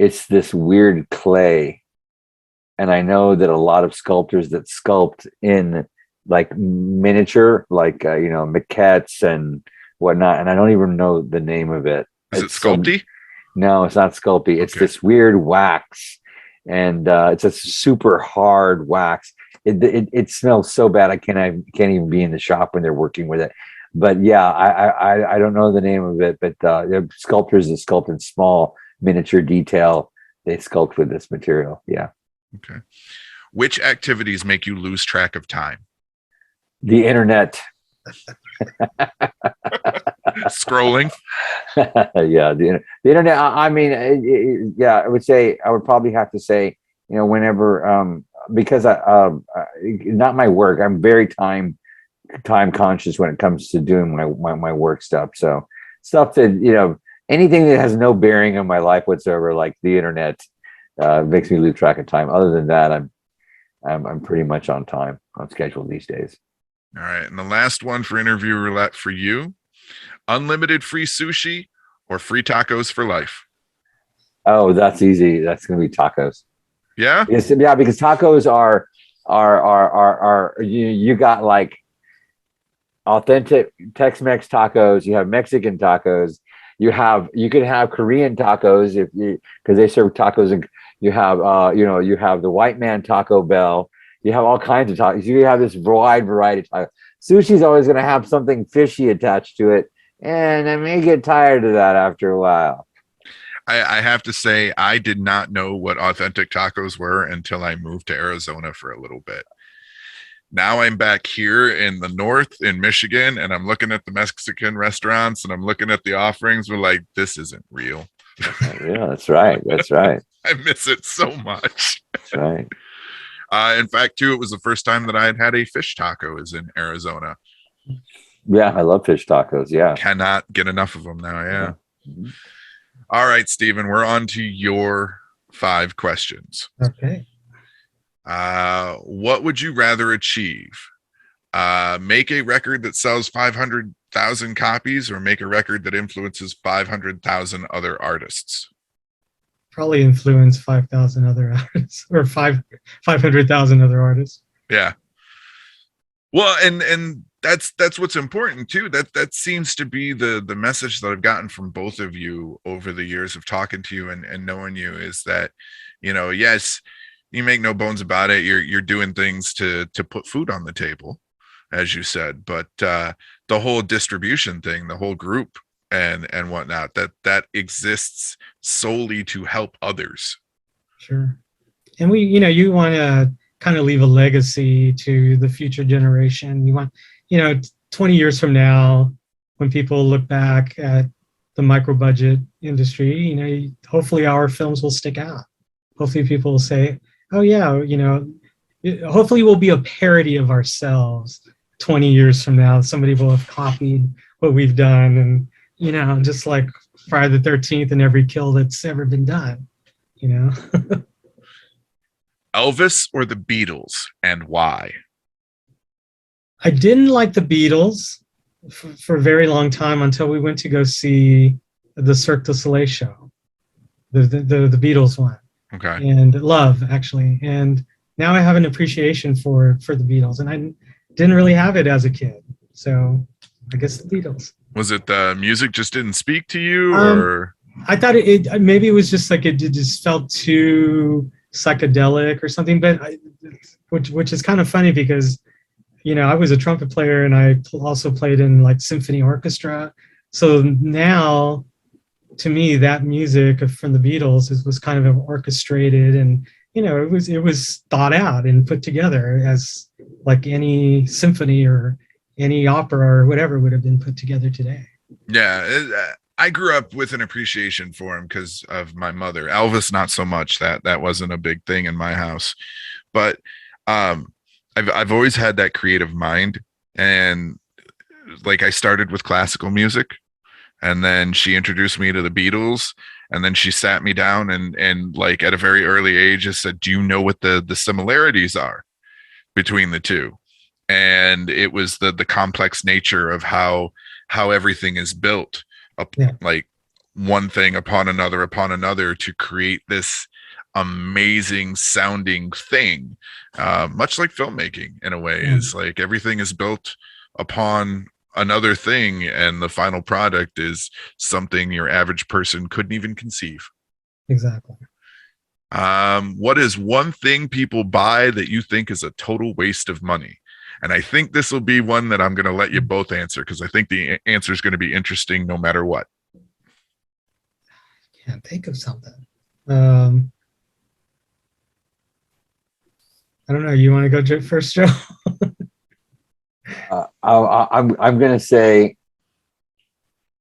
It's this weird clay. And I know that a lot of sculptors that sculpt in like miniature, like, maquettes and whatnot. And I don't even know the name of it. Is it Sculpey? No, it's not Sculpey. It's Okay. this weird wax. And it's a super hard wax. It smells so bad. I can't even be in the shop when they're working with it. But yeah, I don't know the name of it, but they're sculptors that sculpt in small miniature detail. They sculpt with this material. Yeah. Okay. Which activities make you lose track of time? The internet. Scrolling. Yeah, the internet. I mean, yeah, I would probably have to say, whenever, because not my work. I'm very time conscious when it comes to doing my work stuff. So stuff that anything that has no bearing on my life whatsoever, like the internet, makes me lose track of time. Other than that, I'm pretty much on schedule these days. All right. And the last one for interview roulette for you: unlimited free sushi or free tacos for life? Oh, that's easy. That's going to be tacos. Yeah. Yes, yeah, because tacos are you got like authentic Tex-Mex tacos. You have Mexican tacos. You can have Korean tacos because they serve tacos, and you have you have the white man Taco Bell. You have all kinds of tacos. You have this wide variety of tacos. Sushi's always going to have something fishy attached to it, and I may get tired of that after a while. I have to say, I did not know what authentic tacos were until I moved to Arizona for a little bit. Now I'm back here in the north in Michigan, and I'm looking at the Mexican restaurants and I'm looking at the offerings. We're like, this isn't real. Yeah, that's right. That's right. I miss it so much. That's right. In fact, too, it was the first time that I had a fish taco is in Arizona. Yeah, I love fish tacos. Yeah. Cannot get enough of them now. Yeah. Mm-hmm. All right, Stephen, we're on to your 5 questions. Okay. What would you rather achieve? Make a record that sells 500,000 copies or make a record that influences 500,000 other artists? Probably influence 5,000 other artists or 500,000 other artists. Yeah. Well, and that's what's important too. That seems to be the message that I've gotten from both of you over the years of talking to you and knowing you is that, yes, you make no bones about it. You're doing things to put food on the table, as you said. But the whole distribution thing, the whole group and whatnot, that exists solely to help others. Sure. And you want to kind of leave a legacy to the future generation. You want, 20 years from now, when people look back at the micro budget industry, hopefully our films will stick out. Hopefully people will say, oh yeah, hopefully we'll be a parody of ourselves 20 years from now. Somebody will have copied what we've done, and just like Friday the 13th and every kill that's ever been done. Elvis or the Beatles, and why? I didn't like the Beatles for a very long time until we went to go see the Cirque du Soleil show, the Beatles one. Okay. And Love, actually. And now I have an appreciation for the Beatles, and I didn't really have it as a kid. So I guess the Beatles. Was it the music just didn't speak to you, or? I thought it maybe it was just like it just felt too psychedelic or something, but which is kind of funny because I was a trumpet player and I also played in like symphony orchestra. So now, to me, that music from the Beatles was kind of orchestrated, and it was thought out and put together as like any symphony or any opera or whatever would have been put together today. Yeah, I grew up with an appreciation for him because of my mother. Elvis, not so much. That wasn't a big thing in my house, but I've always had that creative mind, and like I started with classical music, and then she introduced me to the Beatles, and then she sat me down and like at a very early age just said, "Do you know what the similarities are between the two?" And it was the complex nature of how everything is built up, like one thing upon another to create this amazing sounding thing, much like filmmaking in a way. Is like everything is built upon another thing, and the final product is something your average person couldn't even conceive. Exactly. What is one thing people buy that you think is a total waste of money? And I think this will be one that I'm going to let you both answer, because I think the answer is going to be interesting no matter what. I can't think of something. I don't know. You want to go first, Joe? I'm going to say,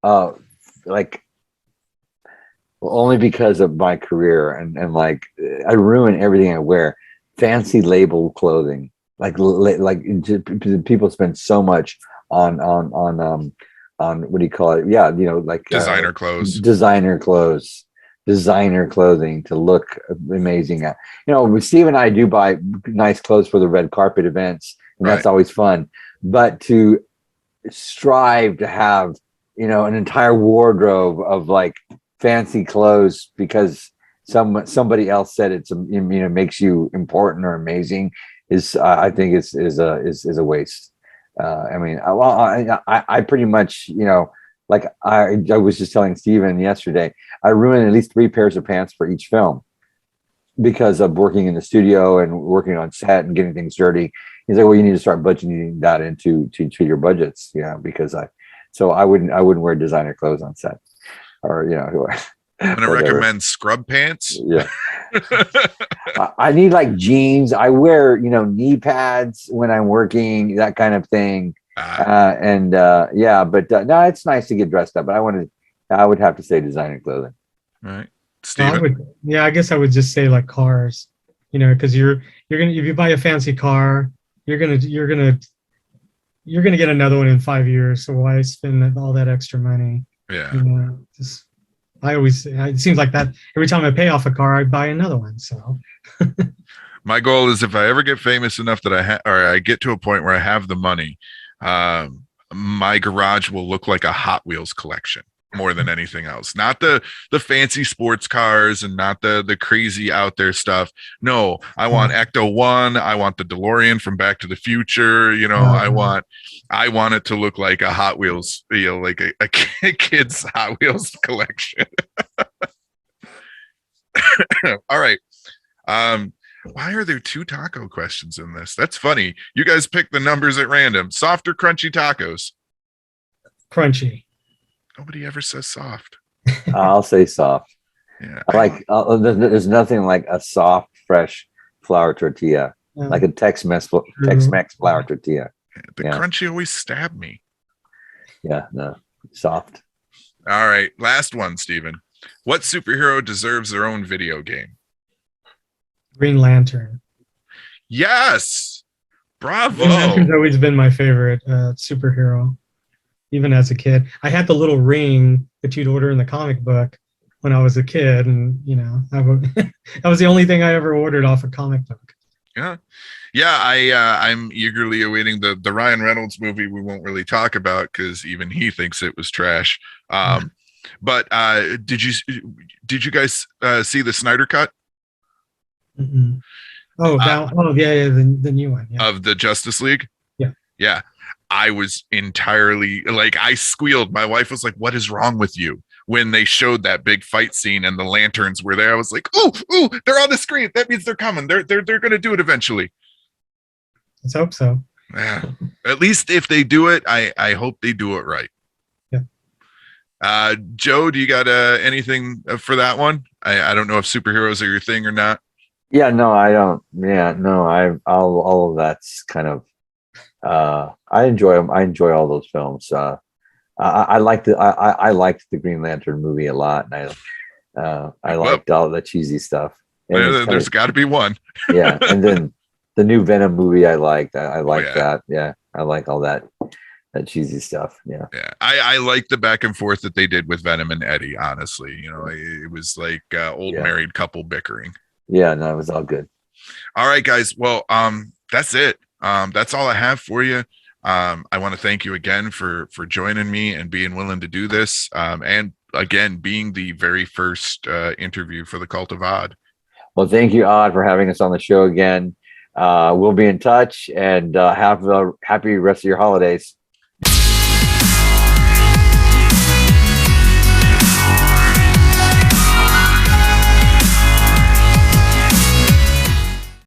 like, only because of my career and like I ruin everything I wear. Fancy label clothing. Like people spend so much on what do you call it? Yeah, like designer clothes, designer clothing to look amazing. Steve and I do buy nice clothes for the red carpet events, and that's always fun. But to strive to have an entire wardrobe of like fancy clothes because somebody else said it's makes you important or amazing is I think is a waste. I mean, I pretty much like I was just telling Steven yesterday, I ruined at least 3 pairs of pants for each film because of working in the studio and working on set and getting things dirty. He's like, well, you need to start budgeting that into your budgets, because I wouldn't wear designer clothes on set, or I'm gonna recommend scrub pants. Yeah. I need like jeans. I wear, knee pads when I'm working, that kind of thing. But no, it's nice to get dressed up, but I would have to say designer clothing. All right. Steven? I guess I would just say like cars, because you're gonna, if you buy a fancy car, you're gonna get another one in 5 years. So why spend all that extra money? Yeah. It seems like that every time I pay off a car, I buy another one. So my goal is if I ever get famous enough that I get to a point where I have the money, my garage will look like a Hot Wheels collection more than anything else. Not the fancy sports cars and not the crazy out there stuff. No, I want Ecto 1. I want the DeLorean from Back to the Future. I want it to look like a Hot Wheels, like a kid's Hot Wheels collection. All right. Why are there 2 taco questions in this? That's funny. You guys pick the numbers at random. Soft or crunchy tacos? Crunchy. Nobody ever says soft. I'll say soft. Yeah. I like. There's nothing like a soft, fresh flour tortilla, like a Tex-Mex flour tortilla. The crunchy always stab me. Yeah, no, soft. All right, last one, Steven. What superhero deserves their own video game? Green Lantern. Yes, bravo. Green Lantern's always been my favorite superhero, even as a kid. I had the little ring that you'd order in the comic book when I was a kid, and that was the only thing I ever ordered off a comic book. Yeah. I'm eagerly awaiting the Ryan Reynolds movie. We won't really talk about because even he thinks it was trash. But did you guys see the Snyder Cut? Mm-hmm. The new one of the Justice League? Yeah. I was entirely I squealed. My wife was like, "What is wrong with you?" When they showed that big fight scene and the lanterns were there, I was like, "Ooh, they're on the screen. That means they're coming. They're going to do it eventually." Let's hope so. Yeah. At least if they do it, I hope they do it right. Yeah. Joe, do you got anything for that one? I don't know if superheroes are your thing or not. Yeah, no, I don't. Yeah, no, all of that's kind of. I enjoy them. I enjoy all those films. I liked the Green Lantern movie a lot, and I liked all the cheesy stuff. There's got to be one. Yeah, and then the new Venom movie I liked. I liked that. Yeah, I like all that cheesy stuff. Yeah. I like the back and forth that they did with Venom and Eddie. Honestly, it was like old married couple bickering. Yeah, no, it was all good. All right, guys. Well, that's it. That's all I have for you. I want to thank you again for joining me and being willing to do this. And again, being the very first interview for the Cult of Odd. Well, thank you, Odd, for having us on the show again. We'll be in touch, and have a happy rest of your holidays.